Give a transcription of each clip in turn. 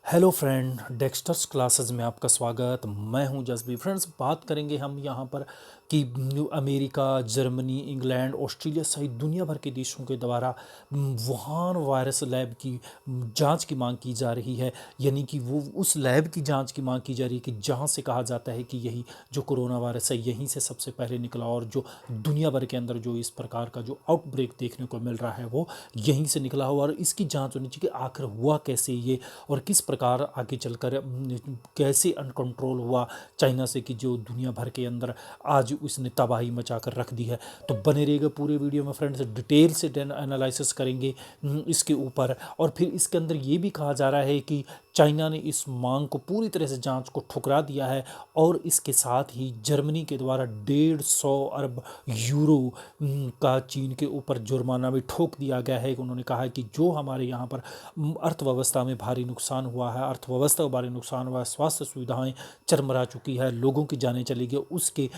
Hello friend, Dexters classes में आपका स्वागत। मैं हूं जसबी। फ्रेंड्स, बात करेंगे हम यहां पर कि अमेरिका, जर्मनी, इंग्लैंड, ऑस्ट्रेलिया सहित दुनिया भर के देशों के द्वारा वुहान वायरस लैब की जांच की मांग की जा रही है। यानी कि वो उस लैब की जांच की मांग की जा रही है कि जहां से कहा जाता है कि यही जो कोरोना वायरस है यहीं से सबसे पहले निकला, और जो दुनिया भर के अंदर जो इस प्रकार का जो आउटब्रेक देखने को मिल रहा है वो यहीं से निकला हुआ। और इसकी जांच होनी चाहिए कि आखिर हुआ कैसे ये, और किस प्रकार आगे चलकर कैसे अनकंट्रोल हुआ चाइना से, कि जो दुनिया भर के अंदर आज उसने तबाही मचा कर रख दी है। तो बने रहिएगा पूरे वीडियो में फ्रेंड्स, डिटेल से एनालिसिस करेंगे इसके ऊपर। और फिर इसके अंदर ये भी कहा जा रहा है कि चाइना ने इस मांग को पूरी तरह से जांच को ठुकरा दिया है, और इसके साथ ही जर्मनी के द्वारा 150 अरब यूरो का चीन के ऊपर जुर्माना भी ठोक दिया गया है। उन्होंने कहा है कि जो हमारे यहाँ पर अर्थव्यवस्था में भारी नुकसान हुआ है, अर्थव्यवस्था को भारी नुकसान हुआ है, स्वास्थ्य सुविधाएं चरमरा चुकी है, लोगों की जानें चली गई, उसके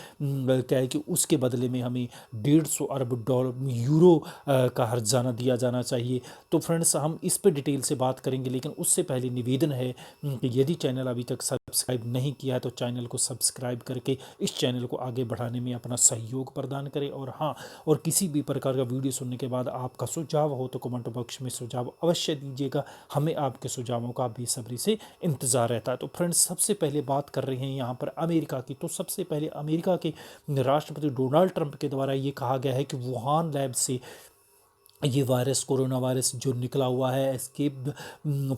क्या है कि उसके बदले में हमें 150 अरब डॉलर यूरो का हर्जाना दिया जाना चाहिए। तो फ्रेंड्स, हम इस पे डिटेल से बात करेंगे, लेकिन उससे पहले निवेदन है कि यदि चैनल अभी तक सब्सक्राइब नहीं किया है तो चैनल को सब्सक्राइब करके इस चैनल को आगे बढ़ाने में अपना सहयोग प्रदान करें। और हाँ, और किसी भी प्रकार का वीडियो सुनने के बाद आपका सुझाव हो तो कमेंट बॉक्स में सुझाव अवश्य दीजिएगा। हमें आपके सुझावों का बेसब्री से इंतज़ार रहता है। तो फ्रेंड्स, सबसे पहले बात कर रहे हैं यहाँ पर अमेरिका की। तो सबसे पहले अमेरिका के राष्ट्रपति डोनाल्ड ट्रंप के द्वारा ये कहा गया है कि वुहान लैब से ये वायरस, कोरोना वायरस जो निकला हुआ है, एस्केप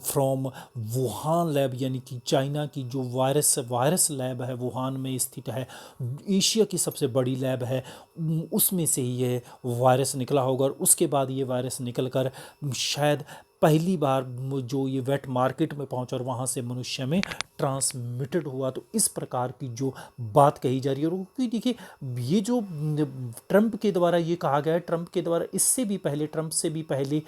फ्रॉम वुहान लैब, यानी कि चाइना की जो वायरस लैब है वुहान में स्थित है, एशिया की सबसे बड़ी लैब है, उसमें से ही ये वायरस निकला होगा। और उसके बाद ये वायरस निकल कर शायद पहली बार जो ये वेट मार्केट में पहुंचा और वहाँ से मनुष्य में ट्रांसमिटेड हुआ। तो इस प्रकार की जो बात कही जा रही है, और क्योंकि देखिए ये जो ट्रंप के द्वारा ये कहा गया है, ट्रंप के द्वारा इससे भी पहले, ट्रंप से भी पहले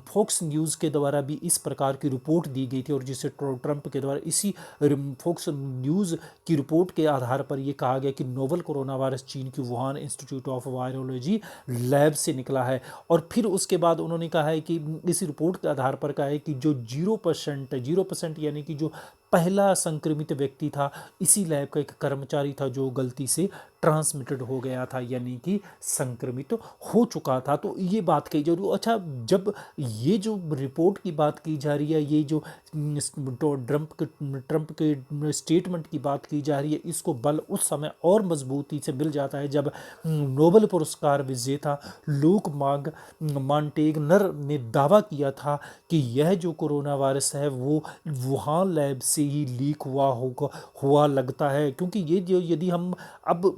फोक्स न्यूज़ के द्वारा भी इस प्रकार की रिपोर्ट दी गई थी, और जिसे ट्रंप के द्वारा इसी फोक्स न्यूज़ की रिपोर्ट के आधार पर यह कहा गया कि नोवल कोरोना वायरस चीन की Wuhan institute of virology lab से निकला है। और फिर उसके बाद उन्होंने कहा है कि इस रिपोर्ट के आधार पर कहा है कि जो 0% यानी कि जो पहला संक्रमित व्यक्ति था, इसी लैब का एक कर्मचारी था जो गलती से ट्रांसमिटेड हो गया था, यानी कि संक्रमित हो चुका था। तो ये बात कही जा रही है। अच्छा, जब ये जो रिपोर्ट की बात की जा रही है, ये जो ट्रंप के स्टेटमेंट की बात की जा रही है, इसको बल उस समय और मजबूती से मिल जाता है जब नोबेल पुरस्कार विजेता लूक मॉन्टेगनर ने दावा किया था कि यह जो कोरोना वायरस है वो वुहान लैब से ही लीक हुआ लगता है। क्योंकि ये जो, यदि हम अब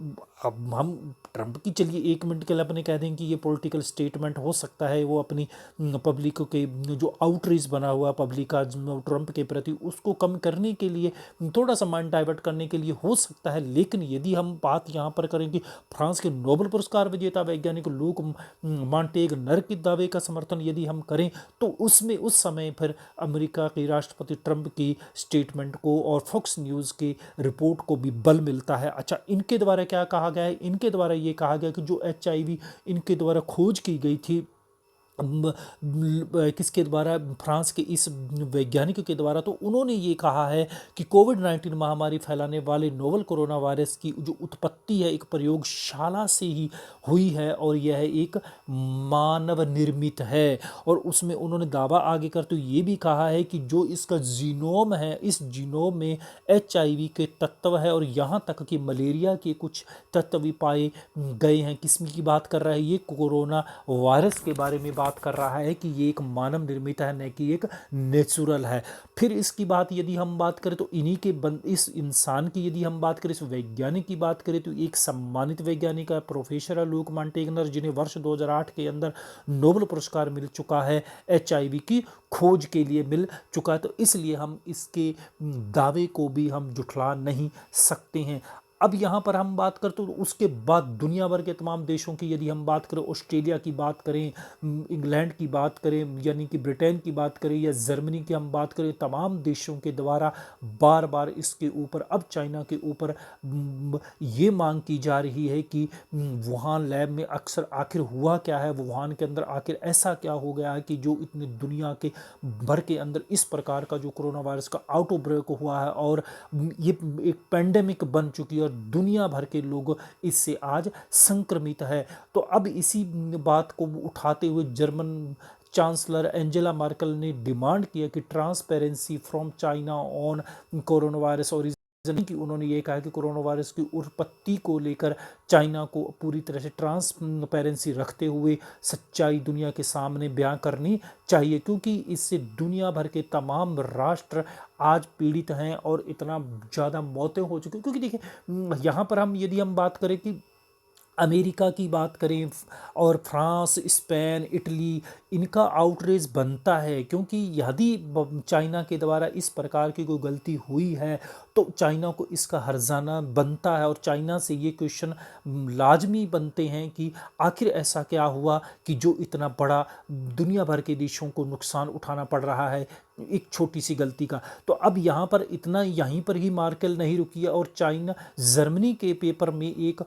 हम ट्रंप की, चलिए 1 मिनट के लिए अपने कह दें कि ये पॉलिटिकल स्टेटमेंट हो सकता है, वो अपनी पब्लिक के जो आउटरीच बना हुआ पब्लिक का ट्रंप के प्रति, उसको कम करने के लिए, थोड़ा सा माइंड डाइवर्ट करने के लिए हो सकता है। लेकिन यदि हम बात यहाँ पर करें कि फ्रांस के नोबेल पुरस्कार विजेता वैज्ञानिक लूक मॉन्टेगनर के दावे का समर्थन यदि हम करें, तो उसमें उस समय फिर अमेरिका के राष्ट्रपति ट्रंप की स्टेटमेंट को और फॉक्स न्यूज़ की रिपोर्ट को भी बल मिलता है। अच्छा, इनके द्वारा क्या कहा गया है? इनके द्वारा ये कहा गया कि जो HIV इनके द्वारा खोज की गई थी, किसके द्वारा, फ्रांस के इस वैज्ञानिक के द्वारा, तो उन्होंने ये कहा है कि कोविड-19 महामारी फैलाने वाले नोवल कोरोना वायरस की जो उत्पत्ति है एक प्रयोगशाला से ही हुई है, और यह एक मानव निर्मित है। और उसमें उन्होंने दावा आगे करते हुए ये भी कहा है कि जो इसका जीनोम है, इस जीनोम में HIV के तत्व है, और यहाँ तक कि मलेरिया के कुछ तत्व भी पाए गए हैं। किस्म की बात कर रहा है, ये कोरोना वायरस के बारे में बात कर रहा है कि ये एक मानव निर्मित है, न कि एक नेचुरल है। फिर इसकी बात यदि हम बात करें तो इन्हीं के इस इंसान की यदि हम बात करें, इस वैज्ञानिक की बात करें, तो एक सम्मानित वैज्ञानिक है, प्रोफेसर लूक मॉन्टेगनर, जिन्हें वर्ष 2008 के अंदर नोबेल पुरस्कार मिल चुका है, HIV की खोज के लिए मिल चुका है। तो इसलिए हम इसके दावे को भी हम जुठला नहीं सकते हैं। अब यहाँ पर हम बात करते तो उसके बाद दुनिया भर के तमाम देशों की यदि हम बात करें, ऑस्ट्रेलिया की बात करें, इंग्लैंड की बात करें, यानी कि ब्रिटेन की बात करें या जर्मनी की हम बात करें, तमाम देशों के द्वारा बार बार इसके ऊपर, अब चाइना के ऊपर ये मांग की जा रही है कि वुहान लैब में अक्सर आखिर हुआ क्या है, वुहान के अंदर आखिर ऐसा क्या हो गया है कि जो इतनी दुनिया के भर के अंदर इस प्रकार का जो कोरोना वायरस का आउट ब्रेक हुआ है और ये एक पेंडेमिक बन चुकी है और दुनिया भर के लोग इससे आज संक्रमित है। तो अब इसी बात को उठाते हुए जर्मन चांसलर एंजेला मार्केल ने डिमांड किया कि transparency from China on corona virus और कि उन्होंने ये कहा कि कोरोना वायरस की उत्पत्ति को लेकर चाइना को पूरी तरह से ट्रांसपेरेंसी रखते हुए सच्चाई दुनिया के सामने बयां करनी चाहिए, क्योंकि इससे दुनिया भर के तमाम राष्ट्र आज पीड़ित हैं और इतना ज़्यादा मौतें हो चुकी हैं। क्योंकि देखिए यहाँ पर हम यदि हम बात करें कि अमेरिका की बात करें और फ्रांस, स्पेन, इटली, इनका आउटरीच बनता है, क्योंकि यदि चाइना के द्वारा इस प्रकार की कोई गलती हुई है तो चाइना को इसका हर्जाना बनता है और चाइना से ये क्वेश्चन लाजमी बनते हैं कि आखिर ऐसा क्या हुआ कि जो इतना बड़ा दुनिया भर के देशों को नुकसान उठाना पड़ रहा है एक छोटी सी गलती का। तो अब यहाँ पर इतना यहीं पर ही मार्केल नहीं रुकी है और चाइना, जर्मनी के पेपर में एक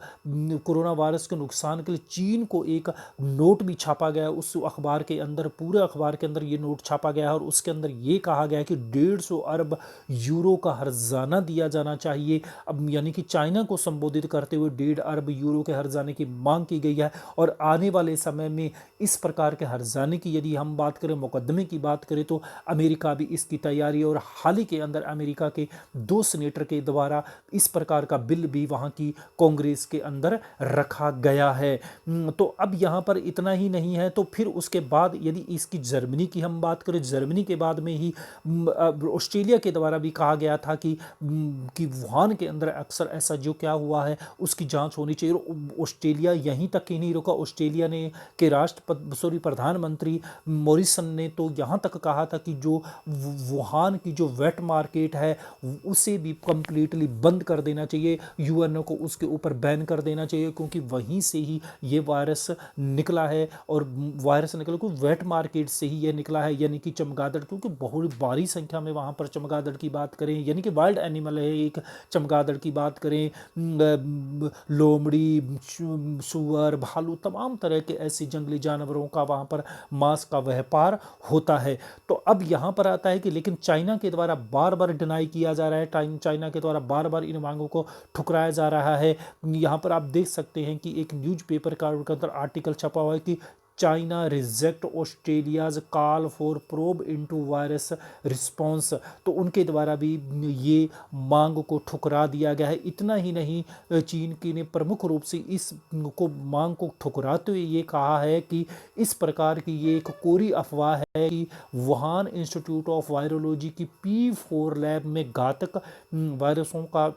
कोरोना वायरस के नुकसान के लिए चीन को एक नोट भी छापा गया। उस अखबार के अंदर, पूरे अखबार के अंदर ये नोट छापा गया है और उसके अंदर ये कहा गया कि 150 अरब यूरो का हर्जाना दिया जाना चाहिए। अब यानी कि चाइना को संबोधित करते हुए 1.5 अरब यूरो के हर्जाने की मांग की गई है और आने वाले समय में इस प्रकार के हर्जाने की यदि हम बात करें, मुकदमे की बात करें, तो अमेरिका भी इसकी तैयारी, और हाल ही के अंदर अमेरिका के 2 सीनेटर के द्वारा इस प्रकार का बिल भी वहां की कांग्रेस के अंदर रखा गया है। तो अब यहाँ पर इतना ही नहीं है, तो फिर उसके बाद यदि इसकी जर्मनी की हम बात करें, जर्मनी के बाद में ही ऑस्ट्रेलिया के द्वारा भी कहा गया था कि वुहान के अंदर अक्सर ऐसा जो क्या हुआ है उसकी जांच होनी चाहिए। ऑस्ट्रेलिया यहीं तक ही नहीं रुका, ऑस्ट्रेलिया ने के प्रधानमंत्री मॉरिसन ने तो यहाँ तक कहा था कि जो वुहान की जो वेट मार्केट है उसे भी कंप्लीटली बंद कर देना चाहिए, यूएनओ को उसके ऊपर बैन कर देना चाहिए, क्योंकि वहीं से ही ये वायरस निकला है और वायरस निकला क्योंकि वेट मार्केट से ही ये निकला है, यानी कि चमगादड़, क्योंकि बहुत भारी संख्या में वहाँ पर चमगादड़ की बात करें, यानी कि वाइल्ड एनिमल है एक, चमगादड़ की बात करें, लोमड़ी, सुअर, भालू, तमाम तरह के ऐसे जंगली जानवरों का वहाँ पर मांस का व्यापार होता है। तो अब यहाँ पर आता है कि लेकिन चाइना के द्वारा बार बार डिनाई किया जा रहा है, चाइना के द्वारा बार बार इन मांगों को ठुकराया जा रहा है। यहाँ पर आप देख सकते हैं कि एक न्यूज़पेपर का अंदर आर्टिकल छपा हुआ है कि China reject Australia's call for probe into virus response. तो उनके द्वारा भी ये मांग को ठुकरा दिया गया है। इतना ही नहीं, चीन की ने प्रमुख रूप से इस को मांग को ठुकराते हुए ये कहा है कि इस प्रकार की ये एक कोरी अफवाह है कि वुहान इंस्टीट्यूट ऑफ वायरोलॉजी की P4 लैब में घातक वायरसों का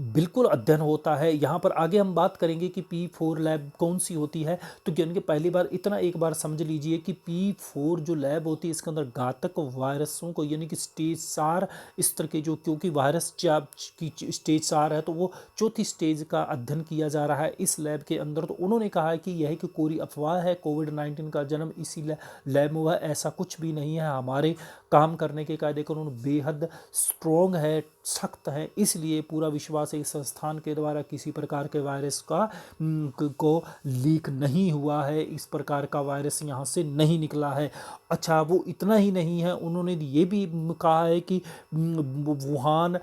बिल्कुल अध्ययन होता है। यहाँ पर आगे हम बात करेंगे कि P4 लैब कौन सी होती है। तो यानी कि पहली बार इतना एक बार समझ लीजिए कि P4 जो लैब होती है इसके अंदर घातक वायरसों को, यानी कि स्टेज 4 स्तर के जो, क्योंकि वायरस की स्टेज 4 है तो वो चौथी स्टेज का अध्ययन किया जा रहा है इस लैब के अंदर। तो उन्होंने कहा है कि यह कि कोरी अफवाह है, कोविड-19 का जन्म इसी लैब में हुआ है, ऐसा कुछ भी नहीं है। हमारे काम करने के कायदे कानून बेहद स्ट्रॉन्ग है, सख्त है, इसलिए पूरा विश्वास है इस संस्थान के द्वारा किसी प्रकार के वायरस का को लीक नहीं हुआ है, इस प्रकार का वायरस यहाँ से नहीं निकला है। अच्छा, वो इतना ही नहीं है, उन्होंने ये भी कहा है कि वुहान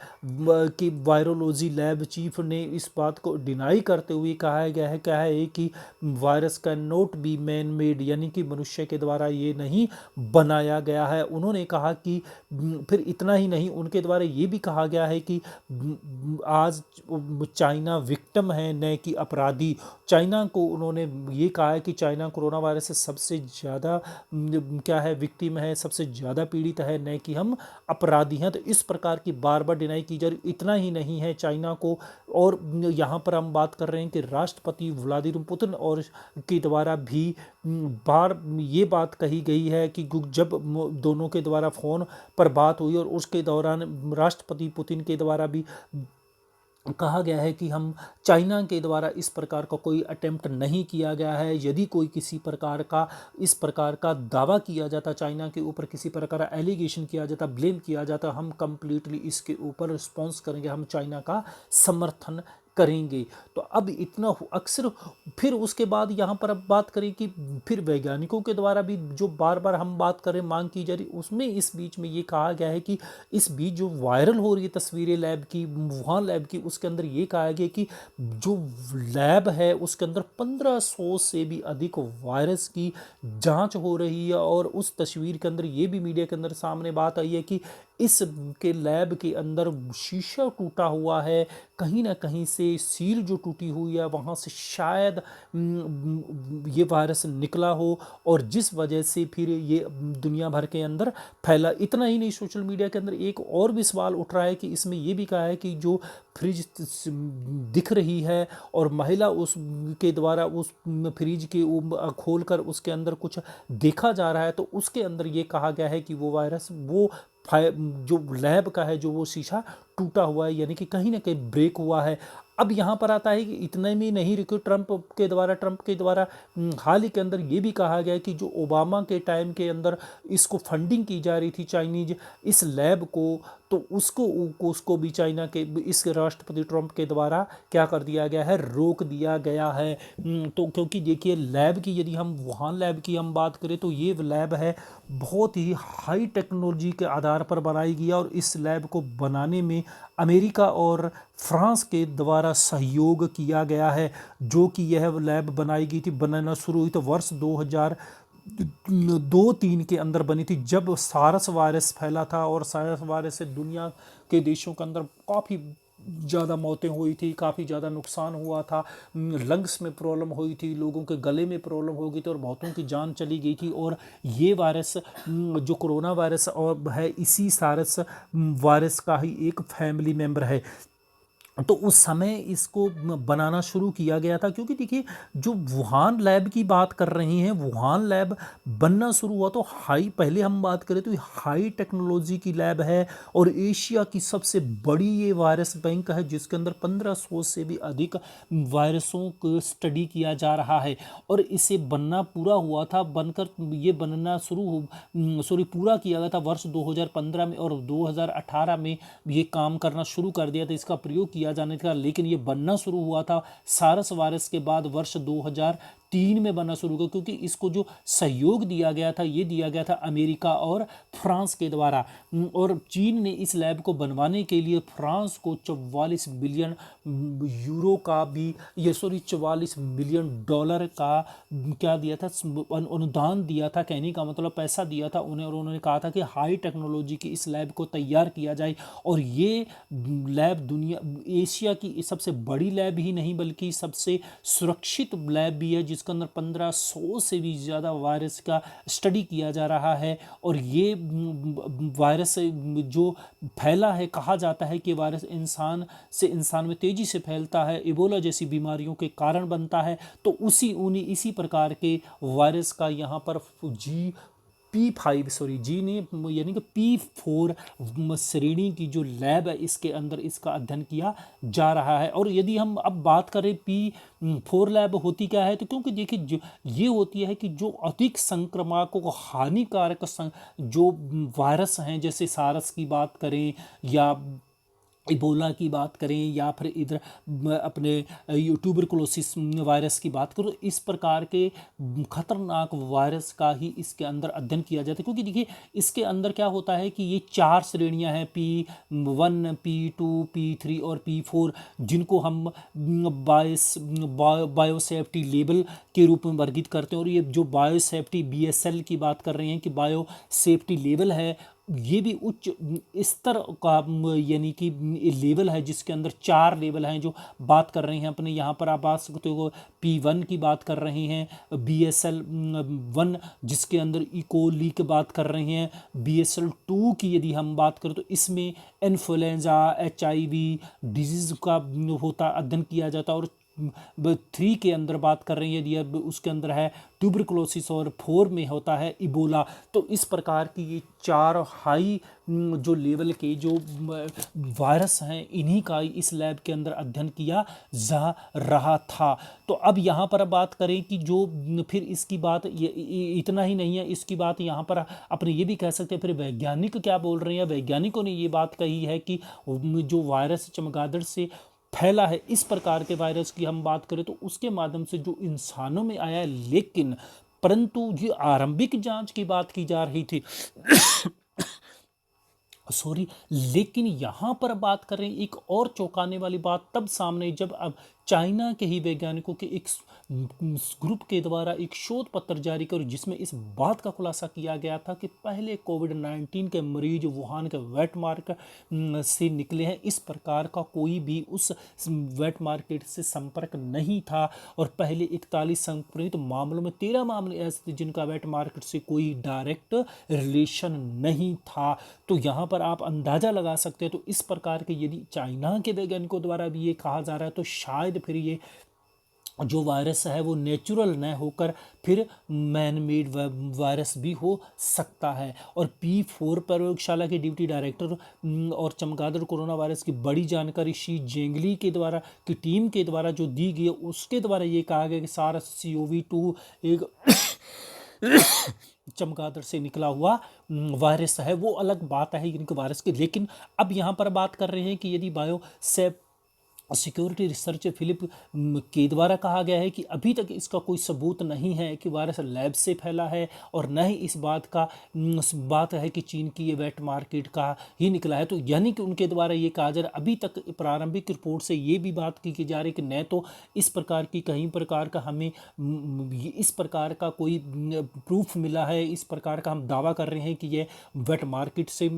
की वायरोलॉजी लैब चीफ ने इस बात को डिनाई करते हुए कहा गया है क्या है कि वायरस का नोट बी मैन मेड, यानी कि मनुष्य के द्वारा ये नहीं बनाया गया है। उन्होंने कहा कि फिर इतना ही नहीं, उनके द्वारा ये भी कहा गया है कि आज चाइना विक्टिम है न कि अपराधी। चाइना को उन्होंने ये कहा है कि चाइना कोरोना वायरस से सबसे ज़्यादा क्या है, विक्टिम है, सबसे ज़्यादा पीड़ित है, न कि हम अपराधी हैं। तो इस प्रकार की बार बार डिनाई की जा रही। इतना ही नहीं है चाइना को, और यहाँ पर हम बात कर रहे हैं कि राष्ट्रपति व्लादिमीर पुतिन और के द्वारा भी बार ये बात कही गई है कि जब दोनों के द्वारा फ़ोन पर बात हुई और उसके दौरान राष्ट्रपति पुतिन के द्वारा भी कहा गया है कि हम चाइना के द्वारा इस प्रकार का कोई अटेम्प्ट नहीं किया गया है। यदि कोई किसी प्रकार का इस प्रकार का दावा किया जाता, चाइना के ऊपर किसी प्रकार का एलिगेशन किया जाता, ब्लेम किया जाता, हम कंप्लीटली इसके ऊपर रिस्पॉन्स करेंगे, हम चाइना का समर्थन करेंगे। तो अब इतना अक्सर फिर उसके बाद यहाँ पर अब बात करें कि फिर वैज्ञानिकों के द्वारा भी जो बार बार हम बात करें, मांग की जा रही, उसमें इस बीच में ये कहा गया है कि इस बीच जो वायरल हो रही है तस्वीरें लैब की, वुहान लैब की, उसके अंदर ये कहा गया कि जो लैब है उसके अंदर 1500 से भी अधिक वायरस की जांच हो रही है। और उस तस्वीर के अंदर ये भी मीडिया के अंदर सामने बात आई है कि इस के लैब के अंदर शीशा टूटा हुआ है, कहीं ना कहीं से सील जो टूटी हुई है वहाँ से शायद ये वायरस निकला हो, और जिस वजह से फिर ये दुनिया भर के अंदर फैला। इतना ही नहीं, सोशल मीडिया के अंदर एक और भी सवाल उठ रहा है कि इसमें ये भी कहा है कि जो फ्रिज दिख रही है और महिला उस के द्वारा उस फ्रिज के खोल कर उसके अंदर कुछ देखा जा रहा है, तो उसके अंदर ये कहा गया है कि वो वायरस वो जो लैब का है, जो वो शीशा टूटा हुआ है, यानी कि कहीं ना कहीं ब्रेक हुआ है। अब यहाँ पर आता है कि इतने में नहीं रुके, ट्रंप के द्वारा हाल ही के अंदर ये भी कहा गया कि जो ओबामा के टाइम के अंदर इसको फंडिंग की जा रही थी चाइनीज इस लैब को, तो उसको भी चाइना के इस राष्ट्रपति ट्रंप के द्वारा क्या कर दिया गया है, रोक दिया गया है। तो क्योंकि देखिए लैब की, यदि हम वुहान लैब की हम बात करें तो ये लैब है बहुत ही हाई टेक्नोलॉजी के आधार पर बनाई गई है, और इस लैब को बनाने में अमेरिका और फ्रांस के द्वारा सहयोग किया गया है। जो कि यह लैब बनाई गई थी, बनाना शुरू हुई तो वर्ष 2002-3 के अंदर बनी थी, जब सार्स वायरस फैला था, और सार्स वायरस से दुनिया के देशों के अंदर काफ़ी ज़्यादा मौतें हुई थी, काफ़ी ज़्यादा नुकसान हुआ था, लंग्स में प्रॉब्लम हुई थी, लोगों के गले में प्रॉब्लम हो गई थी, और बहुतों की जान चली गई थी। और ये वायरस जो कोरोना वायरस और है, इसी सार्स वायरस का ही एक फैमिली मेम्बर है। तो उस समय इसको बनाना शुरू किया गया था, क्योंकि देखिए जो वुहान लैब की बात कर रही हैं, वुहान लैब बनना शुरू हुआ तो हाई, पहले हम बात करें तो हाई टेक्नोलॉजी की लैब है, और एशिया की सबसे बड़ी ये वायरस बैंक है, जिसके अंदर 1500 से भी अधिक वायरसों को स्टडी किया जा रहा है। और इसे बनना पूरा हुआ था, बनकर ये बनना पूरा किया गया था वर्ष 2015 में, और 2018 में ये काम करना शुरू कर दिया था, इसका प्रयोग किया जाने का। लेकिन ये बनना शुरू हुआ था सार्स वायरस के बाद वर्ष 2003 में बनना शुरू हुआ, क्योंकि इसको जो सहयोग दिया गया था, ये दिया गया था अमेरिका और फ्रांस के द्वारा। और चीन ने इस लैब को बनवाने के लिए फ्रांस को 44 बिलियन यूरो का भी, ये 44 बिलियन डॉलर का क्या दिया था, अनुदान दिया था, कहने का मतलब पैसा दिया था उन्हें, और उन्होंने कहा था कि हाई टेक्नोलॉजी की इस लैब को तैयार किया जाए। और ये लैब दुनिया एशिया की सबसे बड़ी लैब ही नहीं बल्कि सबसे सुरक्षित लैब भी है, जिसके अंदर 1500 से भी ज़्यादा वायरस का स्टडी किया जा रहा है। और ये वायरस जो फैला है, कहा जाता है कि वायरस इंसान से इंसान में तेज़ी से फैलता है, इबोला जैसी बीमारियों के कारण बनता है। तो इसी प्रकार के वायरस का यहाँ पर जी ने, यानी कि P4 श्रेणी की जो लैब है, इसके अंदर इसका अध्ययन किया जा रहा है। और यदि हम अब बात करें P4 लैब होती क्या है, तो क्योंकि देखिए ये होती है कि जो अधिक संक्रामक को हानिकारक जो वायरस हैं, जैसे सारस की बात करें या इबोला की बात करें, या फिर इधर अपने ट्यूबरकुलोसिस वायरस की बात करो, इस प्रकार के खतरनाक वायरस का ही इसके अंदर अध्ययन किया जाता है। क्योंकि देखिए इसके अंदर क्या होता है कि ये 4 श्रेणियां हैं, P1, P2, P3 और P4, जिनको हम बायोसेफ्टी लेवल के रूप में वर्गीकृत करते हैं। और ये जो बायोसेफ्टी BSL की बात कर रहे हैं कि बायो सेफ्टी लेवल है, ये भी उच्च स्तर का यानी कि लेवल है, जिसके अंदर 4 लेवल हैं जो बात कर रहे हैं अपने यहाँ पर। आप बात सकते हो P1 की बात कर रहे हैं, BSL 1 जिसके अंदर इकोली की बात कर रहे हैं, BSL 2 की यदि हम बात करें तो इसमें इन्फ्लुएंजा HIV डिजीज़ का होता अध्ययन किया जाता है। और 3 के अंदर बात कर रहे हैं, यदि अब उसके अंदर है ट्यूबरकुलोसिस, और 4 में होता है इबोला। तो इस प्रकार की ये 4 हाई जो लेवल के जो वायरस हैं, इन्हीं का इस लैब के अंदर अध्ययन किया जा रहा था। तो अब यहाँ पर बात करें कि जो फिर इसकी बात ये इतना ही नहीं है, इसकी बात यहाँ पर अपने ये भी कह सकते हैं, फिर वैज्ञानिक क्या बोल रहे हैं। वैज्ञानिकों ने ये बात कही है कि जो वायरस चमगादड़ से फैला है, इस प्रकार के वायरस की हम बात करें तो उसके माध्यम से जो इंसानों में आया है, लेकिन परंतु ये आरंभिक जांच की बात की जा रही थी सॉरी, लेकिन यहाँ पर बात करें एक और चौंकाने वाली बात तब सामने जब अब चाइना के ही वैज्ञानिकों के एक ग्रुप के द्वारा एक शोध पत्र जारी कर, जिसमें इस बात का खुलासा किया गया था कि पहले कोविड-19 के मरीज वुहान के वेट मार्केट से निकले हैं। इस प्रकार का कोई भी उस वेट मार्केट से संपर्क नहीं था, और पहले 41 संक्रमित मामलों में 13 मामले ऐसे थे जिनका वेट मार्केट से कोई डायरेक्ट रिलेशन नहीं था। तो यहाँ पर आप अंदाज़ा लगा सकते हैं। तो इस प्रकार के यदि चाइना के वैज्ञानिकों द्वारा भी ये कहा जा रहा है, तो शायद फिर ये जो वायरस है वो नेचुरल न होकर फिर मैन मेड वायरस भी हो सकता है। और P4 प्रयोगशाला के डिप्टी डायरेक्टर और चमगादड़ कोरोना वायरस की बड़ी जानकारी शी जेंगली के द्वारा की टीम के द्वारा जो दी गई, उसके द्वारा ये कहा गया कि SARS-CoV-2 एक चमगादड़ से निकला हुआ वायरस है। वो अलग बात है इनके वायरस की। लेकिन अब यहाँ पर बात कर रहे हैं कि यदि बायो से सिक्योरिटी रिसर्च फिलिप के द्वारा कहा गया है कि अभी तक इसका कोई सबूत नहीं है कि वायरस लैब से फैला है, और न ही इस बात है कि चीन की ये वेट मार्केट का ही निकला है। तो यानी कि उनके द्वारा ये कहा जा रहा है, अभी तक प्रारंभिक रिपोर्ट से ये भी बात की जा रही है कि न तो इस प्रकार की कहीं प्रकार का हमें इस प्रकार का कोई प्रूफ मिला है, इस प्रकार का हम दावा कर रहे हैं कि ये वेट मार्केट से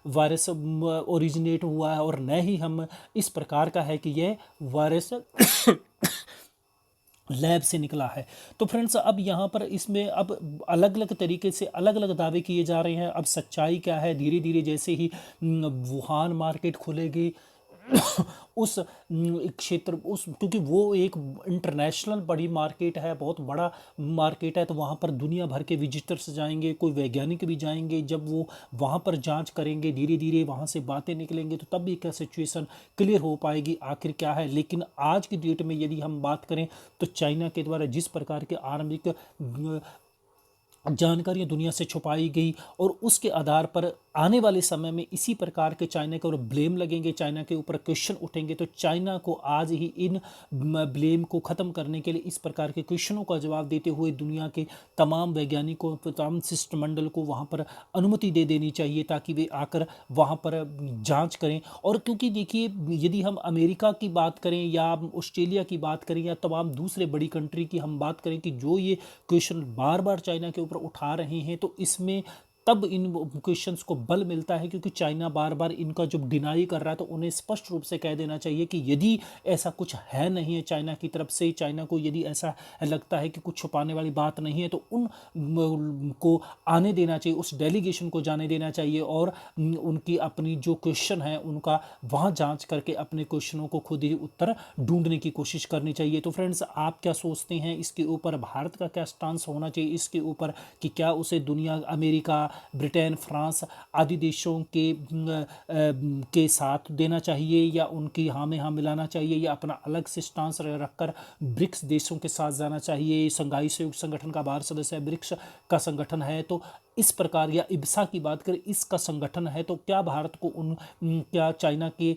वायरस ओरिजिनेट हुआ है, और न ही हम इस प्रकार का है कि ये वायरस लैब से निकला है। तो फ्रेंड्स, अब यहाँ पर इसमें अब अलग अलग तरीके से अलग अलग दावे किए जा रहे हैं। अब सच्चाई क्या है, धीरे धीरे जैसे ही वुहान मार्केट खुलेगी उस क्षेत्र उस क्योंकि वो एक इंटरनेशनल बड़ी मार्केट है, बहुत बड़ा मार्केट है, तो वहाँ पर दुनिया भर के विजिटर्स जाएंगे, कोई वैज्ञानिक भी जाएंगे। जब वो वहाँ पर जांच करेंगे, धीरे धीरे वहाँ से बातें निकलेंगे, तो तब भी क्या सिचुएशन क्लियर हो पाएगी आखिर क्या है। लेकिन आज की डेट में यदि हम बात करें तो चाइना के द्वारा जिस प्रकार के आरंभिक जानकारियाँ दुनिया से छुपाई गई, और उसके आधार पर आने वाले समय में इसी प्रकार के चाइना के ऊपर ब्लेम लगेंगे, चाइना के ऊपर क्वेश्चन उठेंगे। तो चाइना को आज ही इन ब्लेम को ख़त्म करने के लिए इस प्रकार के क्वेश्चनों का जवाब देते हुए दुनिया के तमाम वैज्ञानिकों, तमाम शिष्टमंडल को वहाँ पर अनुमति दे देनी चाहिए, ताकि वे आकर वहाँ पर जाँच करें। और क्योंकि देखिए, यदि हम अमेरिका की बात करें या ऑस्ट्रेलिया की बात करें या तमाम दूसरे बड़ी कंट्री की हम बात करें कि जो ये क्वेश्चन बार बार चाइना के ऊपर उठा रहे हैं, तो इसमें तब इन क्वेश्चंस को बल मिलता है, क्योंकि चाइना बार बार इनका जब डिनाई कर रहा है, तो उन्हें स्पष्ट रूप से कह देना चाहिए कि यदि ऐसा कुछ है नहीं है चाइना की तरफ से, चाइना को यदि ऐसा लगता है कि कुछ छुपाने वाली बात नहीं है, तो उन को आने देना चाहिए, उस डेलीगेशन को जाने देना चाहिए, और उनकी अपनी जो क्वेश्चन है उनका वहाँ जांच करके अपने क्वेश्चनों को खुद ही उत्तर ढूंढने की कोशिश करनी चाहिए। तो फ्रेंड्स, आप क्या सोचते हैं इसके ऊपर? भारत का क्या स्टांस होना चाहिए इसके ऊपर, कि क्या उसे दुनिया, अमेरिका, ब्रिटेन, फ्रांस आदि देशों के साथ देना चाहिए, या उनकी हाँ में हाँ मिलाना चाहिए, या अपना अलग से स्टांस रखकर ब्रिक्स देशों के साथ जाना चाहिए? संघाई सहयोग संगठन का भारत सदस्य है, ब्रिक्स का संगठन है, तो इस प्रकार, या इब्सा की बात करें, इसका संगठन है, तो क्या भारत को क्या चाइना के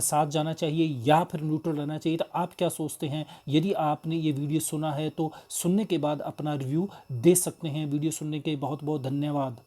साथ जाना चाहिए या फिर न्यूट्रल रहना चाहिए? तो आप क्या सोचते हैं? यदि आपने ये वीडियो सुना है तो सुनने के बाद अपना रिव्यू दे सकते हैं। वीडियो सुनने के बहुत बहुत धन्यवाद।